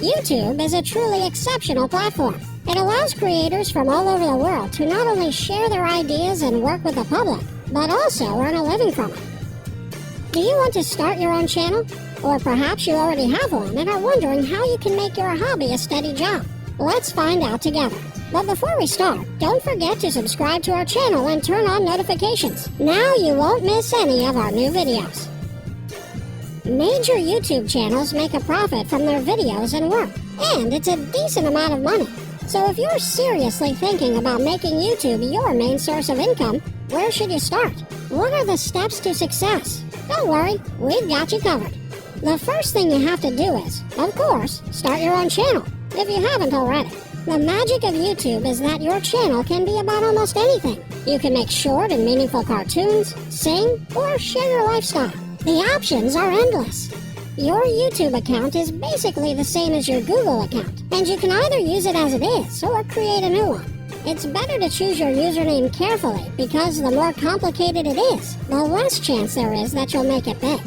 YouTube is a truly exceptional platform. It allows creators from all over the world to not only share their ideas and work with the public, but also earn a living from it. Do you want to start your own channel? Or perhaps you already have one and are wondering how you can make your hobby a steady job? Let's find out together. But before we start, don't forget to subscribe to our channel and turn on notifications. Now you won't miss any of our new videos. Major YouTube channels make a profit from their videos and work, and it's a decent amount of money. So if you're seriously thinking about making YouTube your main source of income, where should you start? What are the steps to success? Don't worry, we've got you covered. The first thing you have to do is, of course, start your own channel, if you haven't already. The magic of YouTube is that your channel can be about almost anything. You can make short and meaningful cartoons, sing, or share your lifestyle. The options are endless. Your YouTube account is basically the same as your Google account, and you can either use it as it is or create a new one. It's better to choose your username carefully because the more complicated it is, the less chance there is that you'll make it big.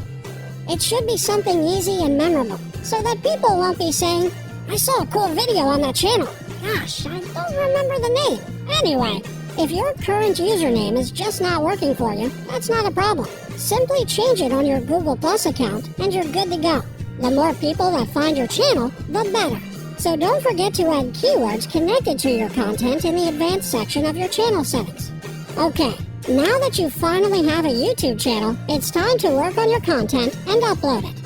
It should be something easy and memorable so that people won't be saying, "I saw a cool video on that channel. Gosh, I don't remember the name." Anyway, if your current username is just not working for you, that's not a problem. Simply change it on your Google Plus account and you're good to go. The more people that find your channel, the better. So don't forget to add keywords connected to your content in the advanced section of your channel settings. Okay, now that you finally have a YouTube channel, it's time to work on your content and upload it.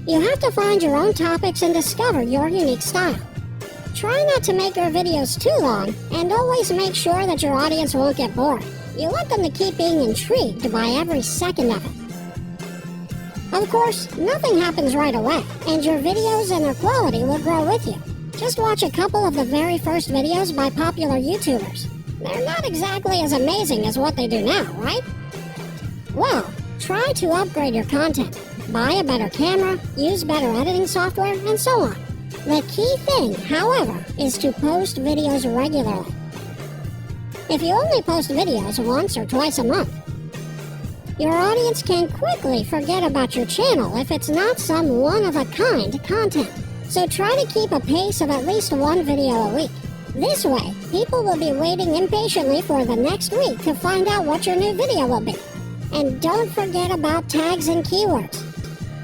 You have to find your own topics and discover your unique style. Try not to make your videos too long, and always make sure that your audience won't get bored. You want them to keep being intrigued by every second of it. Of course, nothing happens right away, and your videos and their quality will grow with you. Just watch a couple of the very first videos by popular YouTubers. They're not exactly as amazing as what they do now, right? Well, try to upgrade your content. Buy a better camera, use better editing software, and so on. The key thing, however, is to post videos regularly. If you only post videos once or twice a month, your audience can quickly forget about your channel if it's not some one-of-a-kind content. So try to keep a pace of at least one video a week. This way, people will be waiting impatiently for the next week to find out what your new video will be. And don't forget about tags and keywords.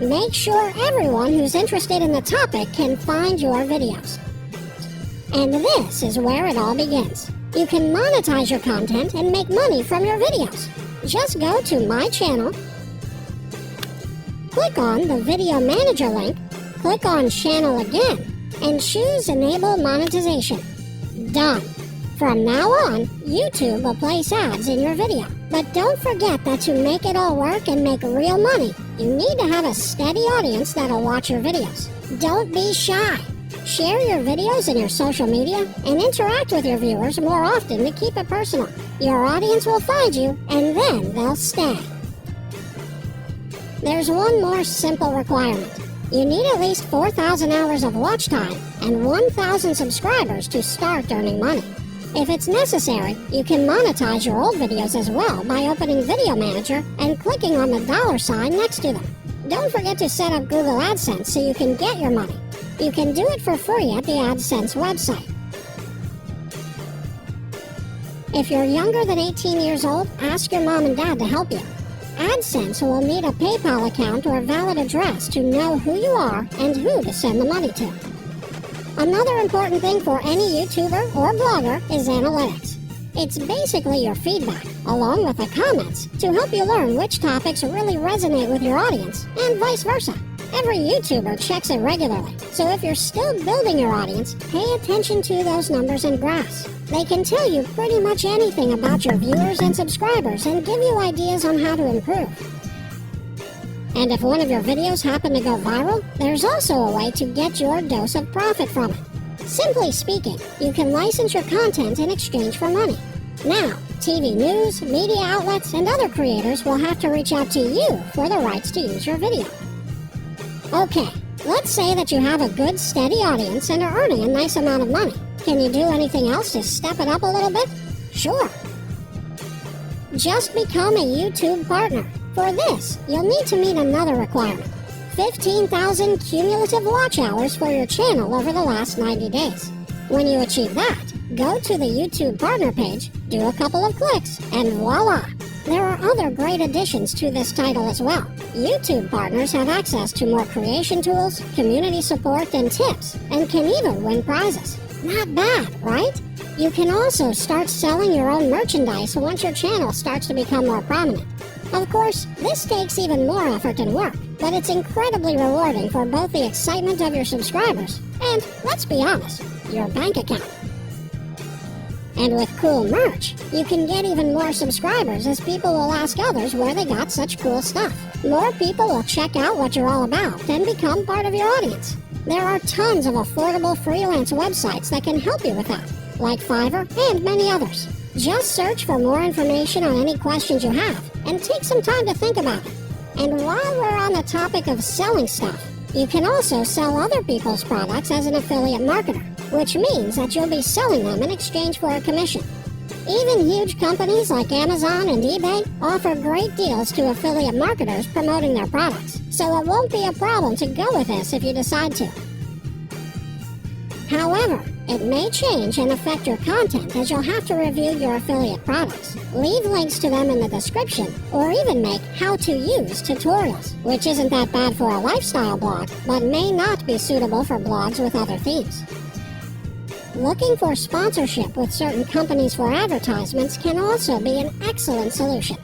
Make sure everyone who's interested in the topic can find your videos. And this is where it all begins. You can monetize your content and make money from your videos. Just go to my channel, click on the video manager link, click on channel again, and choose enable monetization. Done. From now on, YouTube will place ads in your video. But don't forget that to make it all work and make real money, you need to have a steady audience that'll watch your videos. Don't be shy. Share your videos in your social media and interact with your viewers more often to keep it personal. Your audience will find you and then they'll stay. There's one more simple requirement. You need at least 4,000 hours of watch time and 1,000 subscribers to start earning money. If it's necessary, you can monetize your old videos as well by opening Video Manager and clicking on the $ next to them. Don't forget to set up Google AdSense so you can get your money. You can do it for free at the AdSense website. If you're younger than 18 years old, ask your mom and dad to help you. AdSense will need a PayPal account or valid address to know who you are and who to send the money to. Another important thing for any YouTuber or blogger is analytics. It's basically your feedback, along with the comments, to help you learn which topics really resonate with your audience, and vice versa. Every YouTuber checks it regularly, so if you're still building your audience, pay attention to those numbers and graphs. They can tell you pretty much anything about your viewers and subscribers and give you ideas on how to improve. And if one of your videos happen to go viral, there's also a way to get your dose of profit from it. Simply speaking, you can license your content in exchange for money. Now, TV news, media outlets, and other creators will have to reach out to you for the rights to use your video. Okay, let's say that you have a good, steady audience and are earning a nice amount of money. Can you do anything else to step it up a little bit? Sure. Just become a YouTube partner. For this, you'll need to meet another requirement. 15,000 cumulative watch hours for your channel over the last 90 days. When you achieve that, go to the YouTube partner page, do a couple of clicks, and voila! There are other great additions to this title as well. YouTube partners have access to more creation tools, community support, and tips, and can even win prizes. Not bad, right? You can also start selling your own merchandise once your channel starts to become more prominent. Of course, this takes even more effort and work, but it's incredibly rewarding for both the excitement of your subscribers and, let's be honest, your bank account. And with cool merch, you can get even more subscribers as people will ask others where they got such cool stuff. More people will check out what you're all about and become part of your audience. There are tons of affordable freelance websites that can help you with that, like Fiverr and many others. Just search for more information on any questions you have and take some time to think about it. And while we're on the topic of selling stuff, you can also sell other people's products as an affiliate marketer, which means that you'll be selling them in exchange for a commission. Even huge companies like Amazon and eBay offer great deals to affiliate marketers promoting their products, so it won't be a problem to go with this if you decide to. However, it may change and affect your content as you'll have to review your affiliate products, leave links to them in the description, or even make how-to-use tutorials, which isn't that bad for a lifestyle blog, but may not be suitable for blogs with other themes. Looking for sponsorship with certain companies for advertisements can also be an excellent solution.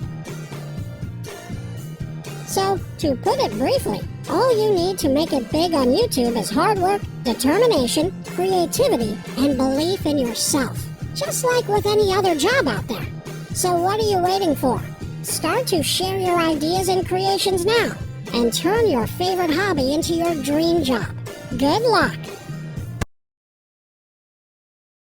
So, to put it briefly, all you need to make it big on YouTube is hard work, determination, creativity, and belief in yourself. Just like with any other job out there. So what are you waiting for? Start to share your ideas and creations now, and turn your favorite hobby into your dream job. Good luck!